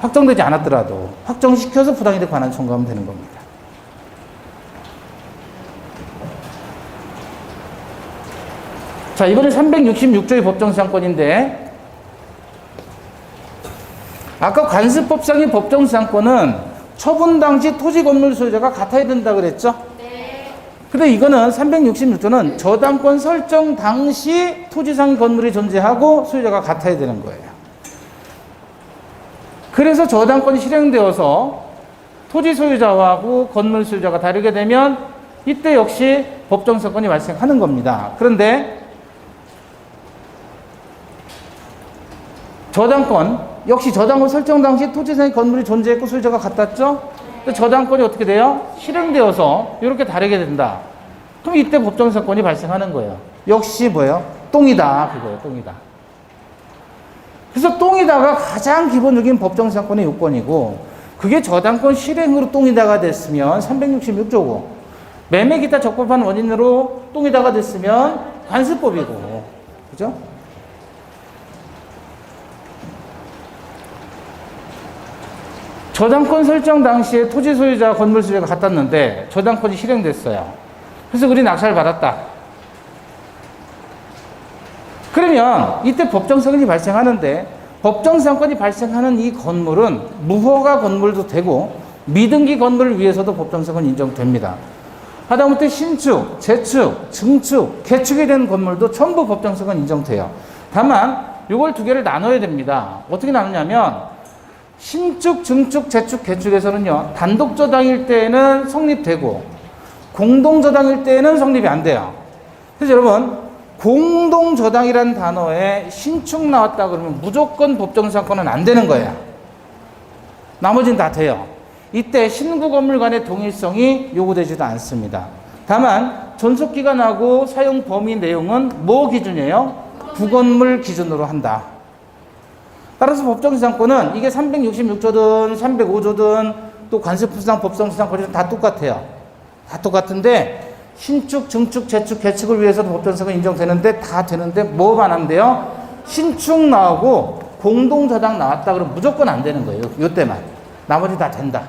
확정되지 않았더라도 확정시켜서 부당이득 반환 청구하면 되는 겁니다. 자, 이번엔 366조의 법정상권인데 아까 관습법상의 법정상권은 처분 당시 토지 건물 소유자가 같아야 된다 그랬죠? 네. 근데 이거는 366조는 저당권 설정 당시 토지상 건물이 존재하고 소유자가 같아야 되는 거예요. 그래서 저당권이 실행되어서 토지 소유자하고 건물 소유자가 다르게 되면 이때 역시 법정상권이 발생하는 겁니다. 그런데 저당권 역시 저당권 설정 당시 토지상의 건물이 존재했고 소유자가 같았죠? 근데 저당권이 어떻게 돼요? 실행되어서 이렇게 다르게 된다. 그럼 이때 법정상권이 발생하는 거예요. 역시 뭐예요? 똥이다. 그거예요. 똥이다. 그래서 똥이다가 가장 기본적인 법정상권의 요건이고 그게 저당권 실행으로 똥이다가 됐으면 366조고 매매 기타 적법한 원인으로 똥이다가 됐으면 관습법이고 그죠? 저당권 설정 당시에 토지 소유자와 건물 소유자가 같았는데 저당권이 실행됐어요. 그래서 우리 낙찰을 받았다. 그러면 이때 법정상권이 발생하는데 법정상권이 발생하는 이 건물은 무허가 건물도 되고 미등기 건물을 위해서도 법정상권이 인정됩니다. 하다못해 신축, 재축, 증축, 개축이 된 건물도 전부 법정상권 인정돼요. 다만 이걸 두 개를 나눠야 됩니다. 어떻게 나누냐면 신축, 증축, 재축, 개축에서는요 단독저당일 때에는 성립되고 공동저당일 때에는 성립이 안 돼요. 그래서 여러분 공동저당이라는 단어에 신축 나왔다 그러면 무조건 법정상권은 안 되는 거예요. 나머지는 다 돼요. 이때 신구 건물 간의 동일성이 요구되지도 않습니다. 다만 존속기간하고 사용 범위 내용은 뭐 기준이에요? 구건물 기준으로 한다. 따라서 법정지상권은 이게 366조든 305조든 또 관습법상 법정지상 거리는 다 똑같아요. 다 똑같은데 신축, 증축, 재축, 개축을 위해서도 법정지상권 인정되는데 다 되는데 뭐만 하면 돼요? 신축 나오고 공동저당 나왔다 그러면 무조건 안 되는 거예요. 요때만. 나머지 다 된다.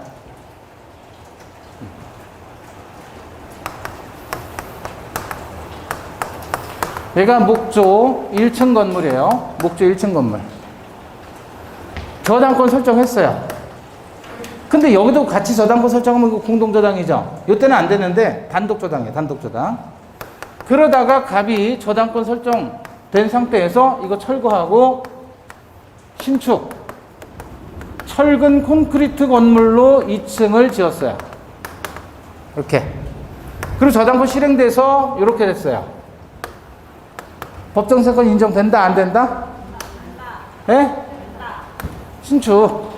얘가 목조 1층 건물이에요. 목조 1층 건물. 저당권 설정했어요. 근데 여기도 같이 저당권 설정하면 공동저당이죠. 이때는 안 되는데 단독저당이에요. 단독저당. 그러다가 갑이 저당권 설정된 상태에서 이거 철거하고 신축 철근 콘크리트 건물로 2층을 지었어요. 이렇게. 그리고 저당권 실행돼서 이렇게 됐어요. 법정세권 인정된다 안 된다? 예? 신축.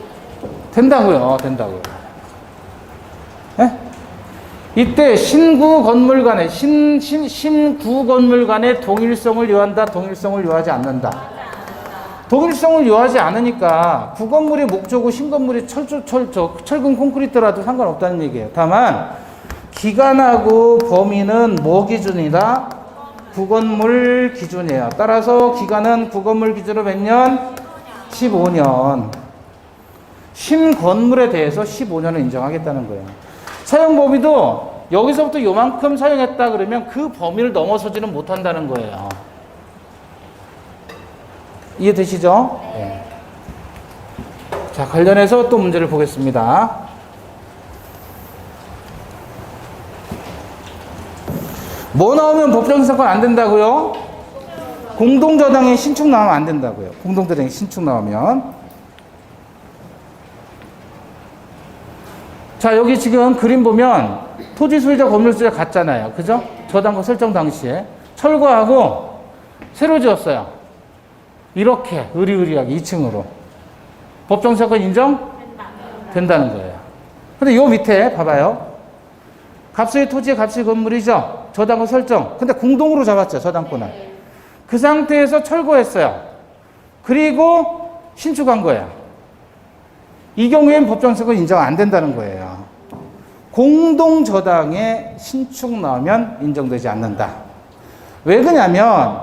된다고요. 된다고요. 예? 이때 신구 건물 간에 신구 건물 간의 동일성을 요한다, 동일성을 요하지 않는다. 동일성을 요하지 않으니까 구건물이 목조고 신건물이 철근 콘크리트라도 상관없다는 얘기예요. 다만 기간하고 범위는 뭐 기준이다? 구건물 기준이에요. 따라서 기간은 구건물 기준으로 몇 년? 15년. 신건물에 대해서 15년을 인정하겠다는 거예요. 사용 범위도 여기서부터 요만큼 사용했다 그러면 그 범위를 넘어서지는 못한다는 거예요. 이해되시죠? 네. 자, 관련해서 또 문제를 보겠습니다. 뭐 나오면 법정사건 안 된다고요? 공동저당의 신축 나오면 안 된다고요. 공동저당의 신축 나오면. 자, 여기 지금 그림 보면 토지 소유자, 건물 소유자 같잖아요. 그죠? 저당권 설정 당시에 철거하고 새로 지었어요. 이렇게 의리의리하게 2층으로. 법정사건 인정? 된다는 거예요. 근데 요 밑에 봐봐요. 갑수의 토지의 갑수의 건물이죠. 저당권 설정. 근데 공동으로 잡았죠. 저당권을. 그 상태에서 철거했어요. 그리고 신축한 거예요. 이 경우에는 법정사건 인정 안 된다는 거예요. 공동저당에 신축 나오면 인정되지 않는다. 왜 그러냐면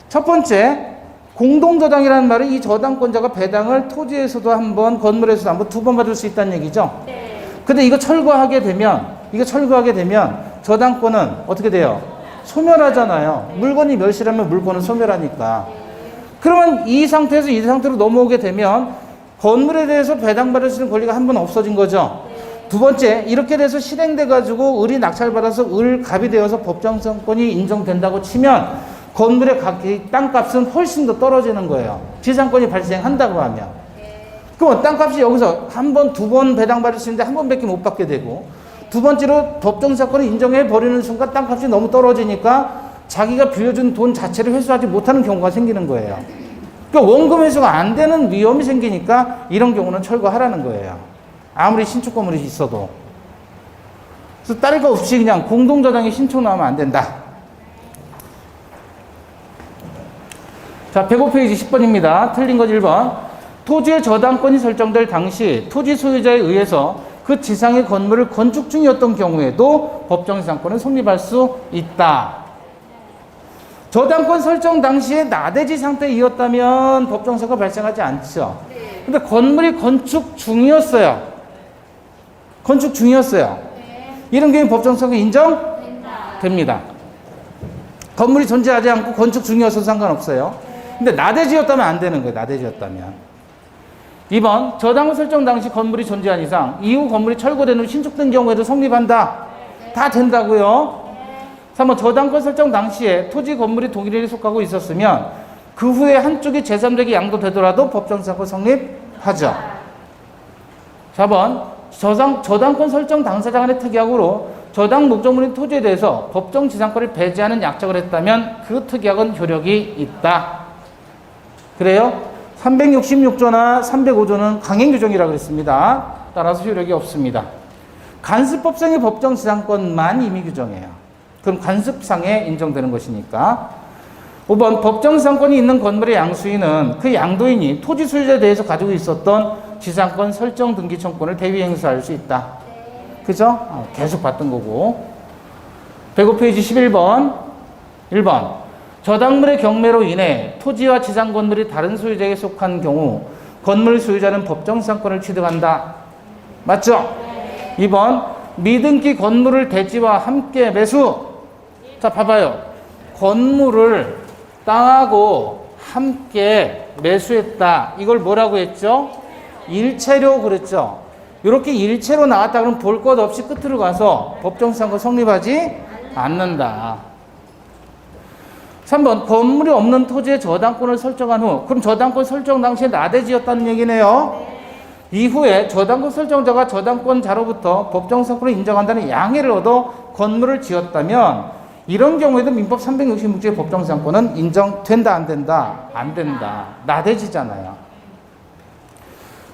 첫 번째 공동저당이라는 말은 이 저당권자가 배당을 토지에서도 한 번, 건물에서도 한 번, 두 번 받을 수 있다는 얘기죠. 근데 이거 철거하게 되면 저당권은 어떻게 돼요? 소멸하잖아요. 물건이 멸실하면 물건은 소멸하니까. 그러면 이 상태로 넘어오게 되면 건물에 대해서 배당받을 수 있는 권리가 한 번 없어진 거죠. 두 번째, 이렇게 돼서 실행돼가지고 을이 낙찰받아서 을갑이 되어서 법정권이 인정된다고 치면 건물의 땅값은 훨씬 더 떨어지는 거예요. 지상권이 발생한다고 하면. 그럼 땅값이 여기서 한 번, 두 번 배당받을 수 있는데 한 번밖에 못 받게 되고, 두 번째로 법정사건을 인정해 버리는 순간 땅값이 너무 떨어지니까 자기가 빌려준 돈 자체를 회수하지 못하는 경우가 생기는 거예요. 그러니까 원금 회수가 안 되는 위험이 생기니까 이런 경우는 철거하라는 거예요. 아무리 신축 건물이 있어도. 그래서 딸 거 없이 그냥 공동저당에 신축 나오면 안 된다. 자, 105페이지 10번입니다. 틀린 거 1번. 토지의 저당권이 설정될 당시 토지 소유자에 의해서 그 지상의 건물을 건축 중이었던 경우에도 법정지상권은 성립할 수 있다. 저당권 설정 당시에 나대지 상태이었다면 법정사고가 발생하지 않죠. 근데 건물이 건축 중이었어요. 이런 경우에 법정사고가 인정됩니다. 건물이 존재하지 않고 건축 중이어서 상관없어요. 근데 나대지였다면 안 되는 거예요. 나대지였다면. 2번, 저당권 설정 당시 건물이 존재한 이상 이후 건물이 철거된 후 신축된 경우에도 성립한다. 다 된다고요. 3번, 저당권 설정 당시에 토지 건물이 동일인에 속하고 있었으면 그 후에 한쪽이 제3자에게 양도되더라도 법정사건 성립하죠. 4번, 저당권 설정 당사자 간의 특약으로 저당 목적물인 토지에 대해서 법정 지상권을 배제하는 약정을 했다면 그 특약은 효력이 있다. 그래요? 366조나 305조는 강행 규정이라고 그랬습니다. 따라서 효력이 없습니다. 간습법상의 법정 지상권만 임의 규정이에요. 그럼 간습상에 인정되는 것이니까. 5번, 법정 지상권이 있는 건물의 양수인은 그 양도인이 토지 소유자에 대해서 가지고 있었던 지상권 설정 등기 청구권을 대위 행사할 수 있다. 그죠? 계속 봤던 거고. 105페이지 11번. 1번. 저당물의 경매로 인해 토지와 지상 건물이 다른 소유자에게 속한 경우 건물 소유자는 법정 지상권을 취득한다. 맞죠? 2번. 미등기 건물을 대지와 함께 매수. 자, 봐봐요. 건물을 땅하고 함께 매수했다. 이걸 뭐라고 했죠? 일체로 그랬죠. 이렇게 일체로 나왔다 그러면 볼 것 없이 끝으로 가서 법정지상권 성립하지 않는다. 3번, 건물이 없는 토지에 저당권을 설정한 후, 그럼 저당권 설정 당시에 나대지였다는 얘기네요. 이후에 저당권 설정자가 저당권자로부터 법정지상권을 인정한다는 양해를 얻어 건물을 지었다면 이런 경우에도 민법 366조의 법정지상권은 인정된다, 안 된다? 안 된다. 나대지잖아요.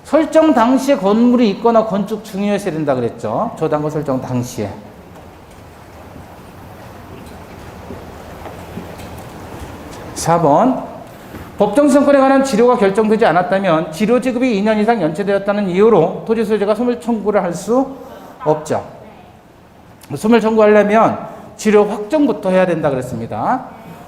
설정 당시에 건물이 있거나 건축 중이어야 된다 그랬죠. 저당권 설정 당시에. 4번. 법정지상권에 관한 치료가 결정되지 않았다면 치료 지급이 2년 이상 연체되었다는 이유로 토지 소유자가 소멸 청구를 할 수 없죠. 소멸 청구하려면 치료 확정부터 해야 된다 그랬습니다.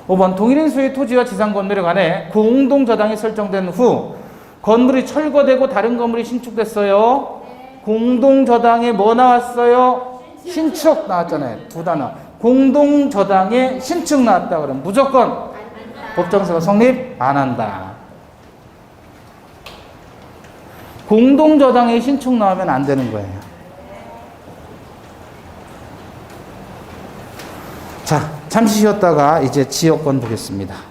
5번. 동일인 소유의 토지와 지상 건물에 관해 공동 저당이 설정된 후 건물이 철거되고 다른 건물이 신축됐어요. 공동 저당에 뭐 나왔어요? 신축 나왔잖아요. 두 단어. 공동 저당에 신축 나왔다 그러면 무조건 법정지상권 성립 안 한다. 공동 저당에 신축 나오면 안 되는 거예요. 자, 잠시 쉬었다가 이제 지역권 보겠습니다.